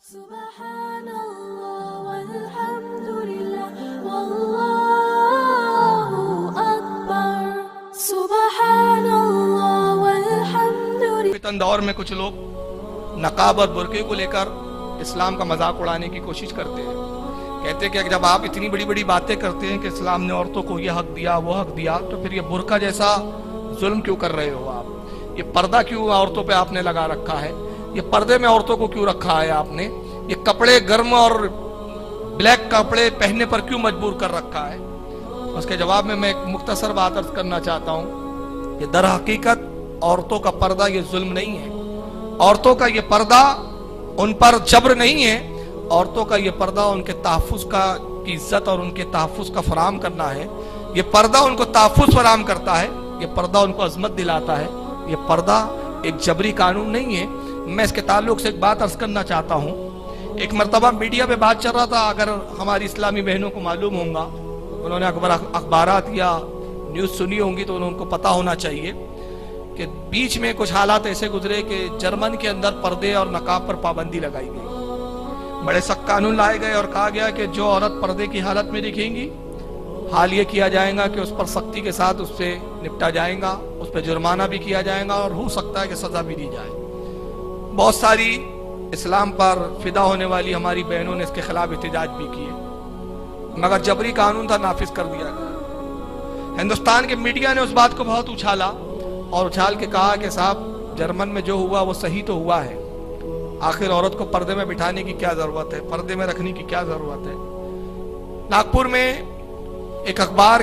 Subhanallah walhamdulillah wallahu akbar. Subhanallah walhamdulillah. फितन दौर में कुछ लोग नकाब और बुर्के को लेकर इस्लाम का मजाक उड़ाने की कोशिश करते हैं। कहते हैं कि जब आप इतनी बड़ी बड़ी बातें करते हैं कि इस्लाम ने औरतों को ये हक दिया वो हक दिया, तो फिर ये बुर्का जैसा जुल्म क्यों कर रहे हो आप? ये पर्दा क्यों औरतों पे आपने लगा रखा है? ये पर्दे में औरतों को क्यों रखा है आपने? ये कपड़े गर्म और ब्लैक कपड़े पहनने पर क्यों मजबूर कर रखा है? उसके जवाब में मैं एक मुख्तसर बात अर्ज करना चाहता हूँ कि दर हकीकत औरतों का पर्दा ये जुल्म नहीं है। औरतों का ये पर्दा उन पर जबर नहीं है। औरतों का ये पर्दा उनके तहफ़्फ़ुज़ की इज्जत और उनके तहफ़्फ़ुज़ का फराहम करना है। ये पर्दा उनको तहफ़्फ़ुज़ फराहम करता है। ये पर्दा उनको अज़मत दिलाता है। ये पर्दा एक जबरी कानून नहीं है। मैं इसके ताल्लुक से एक बात अर्ज करना चाहता हूँ। एक मरतबा मीडिया पे बात चल रहा था, अगर हमारी इस्लामी बहनों को मालूम होगा, उन्होंने अखबारात या न्यूज़ सुनी होंगी तो उनको पता होना चाहिए कि बीच में कुछ हालात ऐसे गुजरे कि जर्मन के अंदर पर्दे और नकाब पर पाबंदी लगाई गई। बड़े सख्त कानून लाए गए और कहा गया कि जो औरत पर्दे की हालत में दिखेंगी, हाल ये किया जाएगा कि उस पर सख्ती के साथ उससे निपटा जाएगा, उस पर जुर्माना भी किया जाएगा और हो सकता है कि सजा भी दी जाए। बहुत सारी इस्लाम पर फिदा होने वाली हमारी बहनों ने इसके खिलाफ एहतजाज भी किए, मगर जबरी कानून था, नाफिज कर दिया गया। हिंदुस्तान के मीडिया ने उस बात को बहुत उछाला और उछाल के कहा कि साहब जर्मन में जो हुआ वो सही तो हुआ है, आखिर औरत को पर्दे में बिठाने की क्या जरूरत है, पर्दे में रखने की क्या जरूरत है। नागपुर में एक अखबार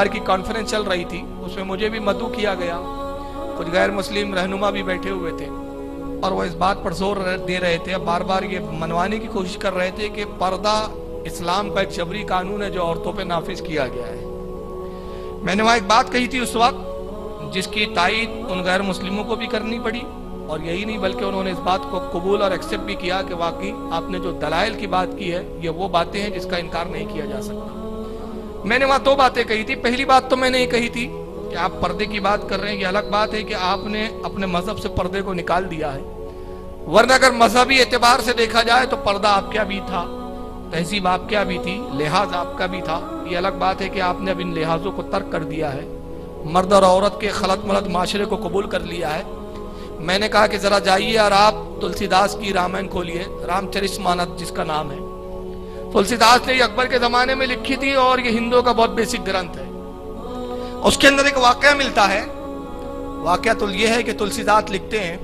की कॉन्फ्रेंस चल रही थी, उसमें मुझे भी मदऊ किया गया। कुछ गैर मुस्लिम रहनुमा भी बैठे हुए थे और वो इस बात पर जोर दे रहे थे, बार बार ये मनवाने की कोशिश कर रहे थे कि पर्दा इस्लाम का एक जबरी कानून है जो औरतों पे नाफिज किया गया है। मैंने वहाँ एक बात कही थी उस वक्त, जिसकी तायीद उन गैर मुस्लिमों को भी करनी पड़ी, और यही नहीं बल्कि उन्होंने इस बात को कबूल और एक्सेप्ट भी किया कि वाकई आपने जो दलाइल की बात की है ये वो बातें हैं जिसका इनकार नहीं किया जा सकता। मैंने वहाँ दो बातें कही थी। पहली बात तो मैंने ये कही थी कि आप पर्दे की बात कर रहे हैं, ये अलग बात है कि आपने अपने मजहब से पर्दे को निकाल दिया है, वरना अगर मजहबी एतबार से देखा जाए तो पर्दा आपके यहाँ भी था, तहजीब आपके यहाँ भी थी, लिहाज आपका भी था। ये अलग बात है कि आपने अब इन लिहाजों को तर्क कर दिया है, मर्द और औरत के खलत मलत माशरे को कबूल कर लिया है। मैंने कहा कि जरा जाइए और आप तुलसीदास की रामायण खोलिए, रामचरितमानस जिसका नाम है। तुलसीदास ने अकबर के जमाने में लिखी थी और ये हिंदुओं का बहुत बेसिक ग्रंथ है। उसके अंदर एक वाकया मिलता है। वाकया तो ये है कि तुलसीदास लिखते हैं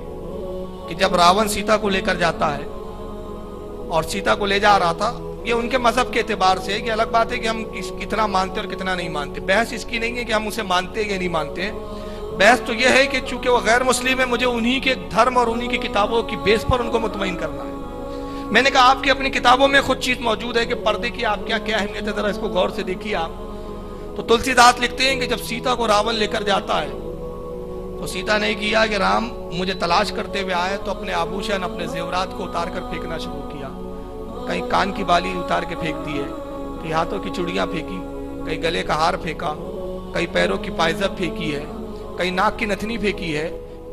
कि जब रावण सीता को लेकर जाता है और सीता को ले जा रहा था, ये उनके मजहब के एतबार से, कि अलग बात है कि हम कितना मानते और कितना नहीं मानते। बहस इसकी नहीं है कि हम उसे मानते या नहीं मानते। बहस तो यह है कि चूंकि वो गैर मुस्लिम है, मुझे उन्हीं के धर्म और उन्हीं की किताबों की बेस पर उनको मुतमईन करना है। मैंने कहा आपकी अपनी किताबों में खुद चीज मौजूद है कि पर्दे की आप क्या क्या अहमियत है, जरा इसको गौर से देखिए आप। तो तुलसीदास लिखते हैं कि जब सीता को रावण लेकर जाता है तो सीता ने किया कि राम मुझे तलाश करते हुए आए तो अपने आभूषण अपने जेवरात को उतार कर फेंकना शुरू किया। कहीं कान की बाली उतार के फेंक दी है, कहीं हाथों की चूड़ियां फेंकी, कहीं गले का हार फेंका, कहीं पैरों की पायजब फेंकी है, कहीं नाक की नथनी फेंकी है,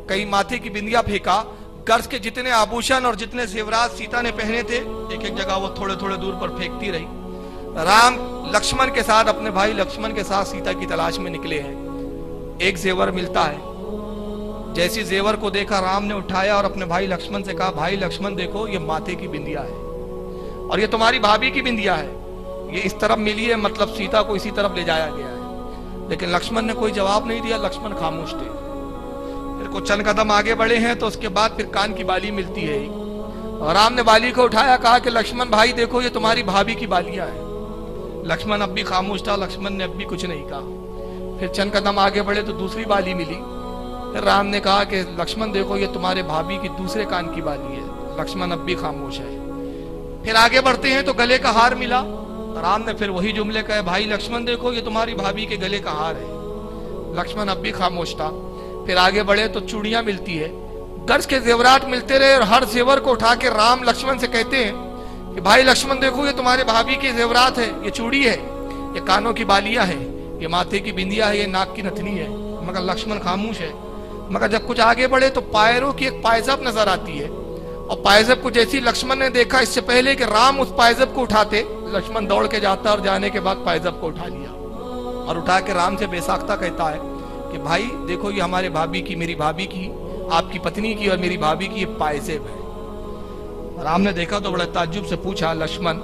कहीं माथे की बिंदिया फेंका। गर्ज के जितने आभूषण और जितने जेवरात सीता ने पहने थे, एक एक जगह वो थोड़े थोड़े दूर पर फेंकती रही। राम लक्ष्मण के साथ, अपने भाई लक्ष्मण के साथ सीता की तलाश में निकले हैं। एक जेवर मिलता है। जैसी जेवर को देखा राम ने उठाया और अपने भाई लक्ष्मण से कहा, भाई लक्ष्मण देखो ये माथे की बिंदिया है और ये तुम्हारी भाभी की बिंदिया है, ये इस तरफ मिली है, मतलब सीता को इसी तरफ ले जाया गया है। लेकिन लक्ष्मण ने कोई जवाब नहीं दिया, लक्ष्मण खामोश थे। फिर कुछ चंद कदम आगे बढ़े हैं तो उसके बाद फिर कान की बाली मिलती है और राम ने बाली को उठाया, कहा कि लक्ष्मण भाई देखो ये तुम्हारी भाभी की बालियां है। लक्ष्मण अब भी खामोश था, लक्ष्मण ने अब भी कुछ नहीं कहा। फिर चंद कदम आगे बढ़े तो दूसरी बाली मिली। फिर राम ने कहा कि लक्ष्मण देखो ये तुम्हारे भाभी की दूसरे कान की बाली है। लक्ष्मण अब भी खामोश है। फिर आगे बढ़ते हैं तो गले का हार मिला। राम ने फिर वही जुमले कहे, भाई लक्ष्मण देखो ये तुम्हारी भाभी के गले का हार है। लक्ष्मण अब भी खामोश था। फिर आगे बढ़े तो चूड़ियां मिलती है, गर्ज के जेवरात मिलते रहे और हर जेवर को उठा के राम लक्ष्मण से कहते हैं कि भाई लक्ष्मण देखो ये तुम्हारे भाभी के जेवरात है, ये चूड़ी है, ये कानों की बालियां है, ये माथे की बिंदिया है, ये नाक की नथनी है। मगर लक्ष्मण खामोश है। मगर जब कुछ आगे बढ़े तो पैरों की एक पायजाब नजर आती है और पायजेब को जैसे ही लक्ष्मण ने देखा, इससे पहले कि राम उस पायजेब को उठाते, लक्ष्मण दौड़ के जाता और जाने के बाद पायजेब को उठा लिया और उठा के राम से बेसाख्ता कहता है कि भाई देखो, ये हमारे भाभी की, मेरी भाभी की, आपकी पत्नी की और मेरी भाभी की ये पायजेब है। राम ने देखा तो बड़ा ताज्जुब से पूछा, लक्ष्मण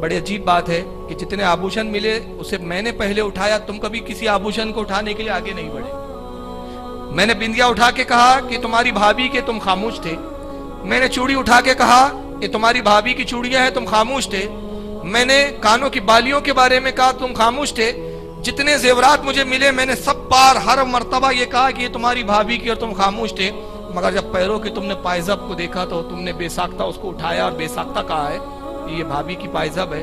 बड़ी अजीब बात है कि जितने आभूषण मिले उसे मैंने पहले उठाया, तुम कभी किसी आभूषण को उठाने के लिए आगे नहीं बढ़े। मैंने बिंदिया उठा के कहा कि तुम्हारी भाभी के, तुम खामोश थे। मैंने चूड़ी उठा के कहा कि तुम्हारी भाभी की चूड़ियां हैं, तुम खामोश थे। मैंने कानों की बालियों के बारे में कहा, तुम खामोश थे। जितने जेवरात मुझे मिले मैंने सब बार हर मर्तबा ये कहा कि ये तुम्हारी भाभी की और तुम खामोश थे। मगर जब पैरों की तुमने पायजेब को देखा तो तुमने बेसाख्ता उसको उठाया और बेसाख्ता कहा है कि ये भाभी की पायजेब है।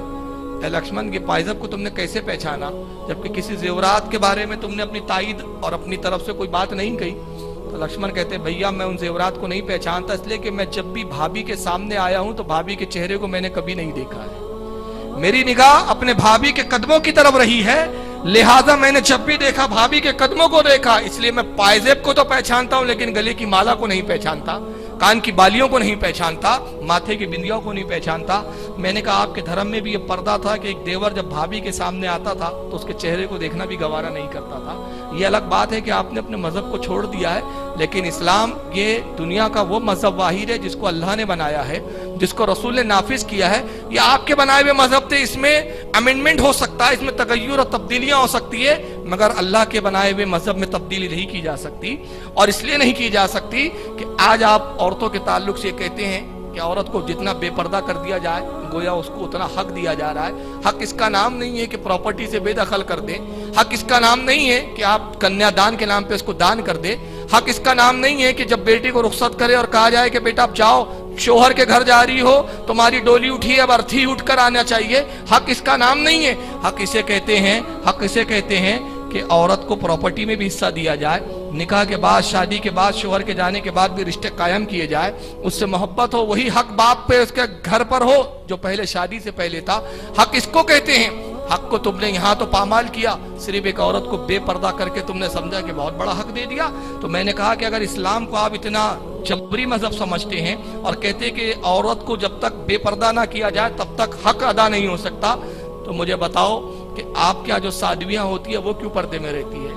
लक्ष्मण, ये पायजेब को तुमने कैसे पहचाना, जबकि किसी जेवरात के बारे में तुमने अपनी ताईद और अपनी तरफ से कोई बात नहीं कही। तो लक्ष्मण कहते, भैया मैं उन जेवरात को नहीं पहचानता, इसलिए कि मैं जब भी भाभी के सामने आया हूं तो भाभी के चेहरे को मैंने कभी नहीं देखा है। मेरी निगाह अपने भाभी के कदमों की तरफ रही है, लिहाजा मैंने जब भी देखा भाभी के कदमों को देखा। इसलिए मैं पायजेब को तो पहचानता हूं लेकिन गले की माला को नहीं पहचानता, कान की बालियों को नहीं पहचानता, माथे की बिंदियों को नहीं पहचानता। मैंने कहा आपके धर्म में भी ये पर्दा था कि एक देवर जब भाभी के सामने आता था तो उसके चेहरे को देखना भी गवारा नहीं करता था। ये अलग बात है कि आपने अपने मजहब को छोड़ दिया है, लेकिन इस्लाम ये दुनिया का वो मजहब वाहिद है जिसको अल्लाह ने बनाया है, जिसको रसूल ने नाफिज किया है। ये आपके बनाए हुए मजहब थे, इसमें अमेंडमेंट हो सकता है, इसमें तगय्युर और तब्दीलियां हो सकती है, मगर अल्लाह के बनाए हुए मजहब में तब्दीली नहीं की जा सकती। और इसलिए नहीं की जा सकती कि आज आप औरतों के ताल्लुक से कहते हैं कि औरत को जितना बेपर्दा कर दिया जाए गोया उसको उतना हक दिया जा रहा है। हक इसका नाम नहीं है कि प्रॉपर्टी से बेदखल कर दे, हक इसका नाम नहीं है कि आप कन्यादान के नाम पे उसको दान कर दे, हक इसका नाम नहीं है कि जब बेटी को रुखसत करे और कहा जाए कि बेटा आप जाओ, शोहर के घर जा रही हो, तुम्हारी डोली उठी है, अब अर्थी उठ कर आना चाहिए। हक इसका नाम नहीं है। हक इसे कहते हैं, हक इसे कहते हैं कि औरत को प्रॉपर्टी में भी हिस्सा दिया जाए, निकाह के बाद, शादी के बाद, शोहर के जाने के बाद भी रिश्ते कायम किए जाए, उससे मोहब्बत हो। वही हक बाप पे उसके घर पर हो जो पहले शादी से पहले था। हक इसको कहते हैं। हक को तुमने यहाँ तो पामाल किया, सिर्फ एक औरत को बेपर्दा करके तुमने समझा कि बहुत बड़ा हक दे दिया। तो मैंने कहा कि अगर इस्लाम को आप इतना जबरी मजहब समझते हैं और कहते हैं कि औरत को जब तक बेपर्दा ना किया जाए तब तक हक अदा नहीं हो सकता, तो मुझे बताओ कि आप क्या जो साधवियां होती है वो क्यों पर्दे में रहती है,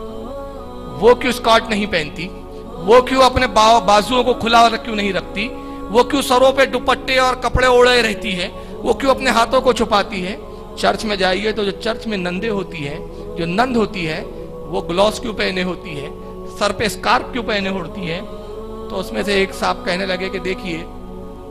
वो क्यों स्कर्ट नहीं पहनती, वो क्यों अपने बाजुओं को खुला क्यों नहीं रखती, वो क्यों सरों पे दुपट्टे और कपड़े ओढ़े रहती है, वो क्यों अपने हाथों को छुपाती है। चर्च में जाइए तो जो चर्च में नंदे होती है, जो नंद होती है, वो ग्लॉस क्यों पहने होती है, सर पे स्कार्फ क्यों पहने होती है। तो उसमें से एक साहब कहने लगे कि देखिए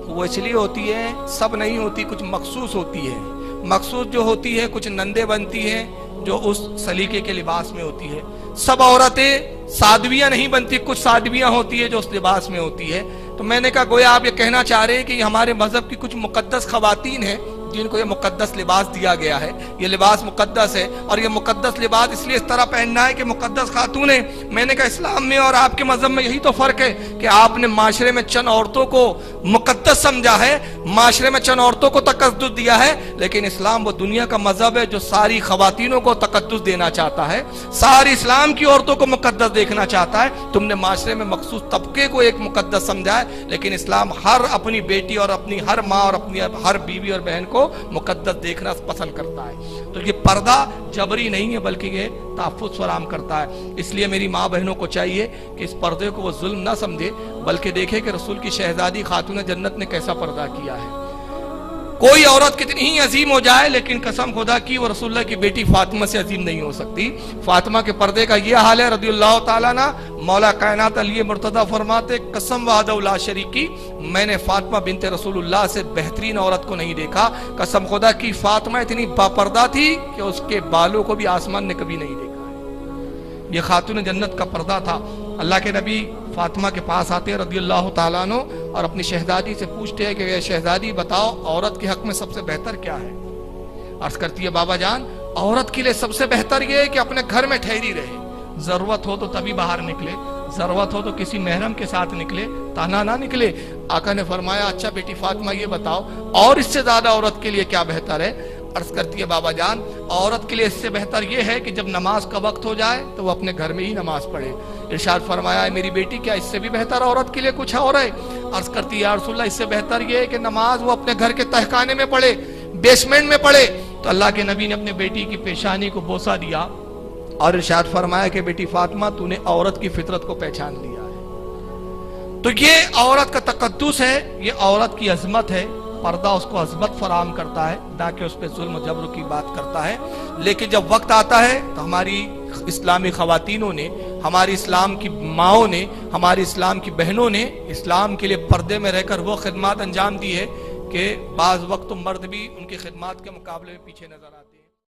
वो इसलिए होती है, सब नहीं होती, कुछ मखसूस होती है। मखसूस जो होती है कुछ नंदे बनती है जो उस सलीके के लिबास में होती है। सब औरतें साध्वियां नहीं बनती, कुछ साध्वियां होती है जो उस लिबास में होती है। तो मैंने कहा गोया आप ये कहना चाह रहे हैं कि हमारे मजहब की कुछ मुकद्दस खवातीन हैं जिनको ये मुकद्दस लिबास दिया गया है, ये लिबास मुकद्दस है और ये मुकद्दस लिबास इसलिए इस तरह पहनना है कि मुकद्दस खातून है। मैंने कहा इस्लाम में और आपके मजहब में यही तो फर्क है कि आपने माशरे में चंद औरतों को मुकद्दस समझा है, माशरे में चंद औरतों को तकद्दुस दिया है, लेकिन इस्लाम वो दुनिया का मजहब है जो सारी खवातीनों को तकद्दुस देना चाहता है, सारी इस्लाम की औरतों को मुकद्दस देखना चाहता है। तुमने माशरे में मखसूस तबके को एक मुकद्दस समझा है, लेकिन इस्लाम हर अपनी बेटी और अपनी हर माँ और अपनी हर बीवी और बहन को मुकद्दस देखना पसंद करता है। तो ये पर्दा जबरी नहीं है बल्कि ये तहफ्फुज़ फराहम करता है। इसलिए मेरी माँ बहनों को चाहिए कि इस पर्दे को वो जुल्म ना समझे बल्कि देखे कि रसूल की शहजादी खातून जन्नत ने कैसा पर्दा किया है। कोई औरत कितनी ही अजीम हो जाए लेकिन कसम खुदा की वो रसूलुल्लाह की बेटी फातिमा से अजीम नहीं हो सकती। फातिमा के पर्दे का ये हाल है रदियल्लाहु ताला ना। मौला कायनात अली मुर्तदा फरमाते कसम वहदहु ला शरीकी, मैंने फातिमा बिनते रसूलुल्लाह से बेहतरीन औरत को नहीं देखा। कसम खुदा की फातिमा इतनी बापर्दा थी कि उसके बालों को भी आसमान ने कभी नहीं देखा है। ये खातून जन्नत का पर्दा था। अल्लाह के नबी फातिमा के पास आते हैं रदियल्लाहु ताला अन्हु और अपनी शहजादी से पूछते हैं कि ये शहजादी बताओ औरत के हक में सबसे बेहतर क्या है। अर्ज करती है बाबा जान औरत के लिए सबसे बेहतर ये है कि अपने घर में ठहरी रहे, जरूरत हो तो तभी बाहर निकले, जरूरत हो तो किसी महरम के साथ निकले, ताना ना निकले। आका ने फरमाया अच्छा बेटी फातिमा ये बताओ और इससे ज्यादा औरत के लिए क्या बेहतर है। عرض کرتی ہے بابا جان عورت کے لیے اس سے بہتر یہ ہے کہ جب نماز کا وقت ہو جائے تو وہ اپنے گھر میں ہی نماز پڑھے. ارشاد فرمایا ہے میری بیٹی کیا اس سے بھی بہتر عورت کے لیے کچھ اور ہے؟ عرض کرتی ہے یا رسول اللہ اس سے بہتر یہ ہے کہ نماز وہ اپنے گھر کے تہخانے میں پڑھے, بیسمنٹ میں پڑھے. تو اللہ کے نبی نے اپنے بیٹی کی پیشانی کو بوسہ دیا اور ارشاد فرمایا کہ بیٹی فاطمہ تو نے عورت کی فطرت کو پہچان لیا ہے. تو یہ عورت کا تقدس ہے, یہ عورت کی عظمت ہے. پردہ اس کو عظمت فراہم کرتا ہے نہ کہ اس پہ ظلم و جبر کی بات کرتا ہے. لیکن جب وقت آتا ہے تو ہماری اسلامی خواتینوں نے, ہماری اسلام کی ماؤں نے, ہماری اسلام کی بہنوں نے اسلام کے لیے پردے میں رہ کر وہ خدمات انجام دی ہے کہ بعض وقت مرد بھی ان کی خدمات کے مقابلے میں پیچھے نظر آتے ہیں.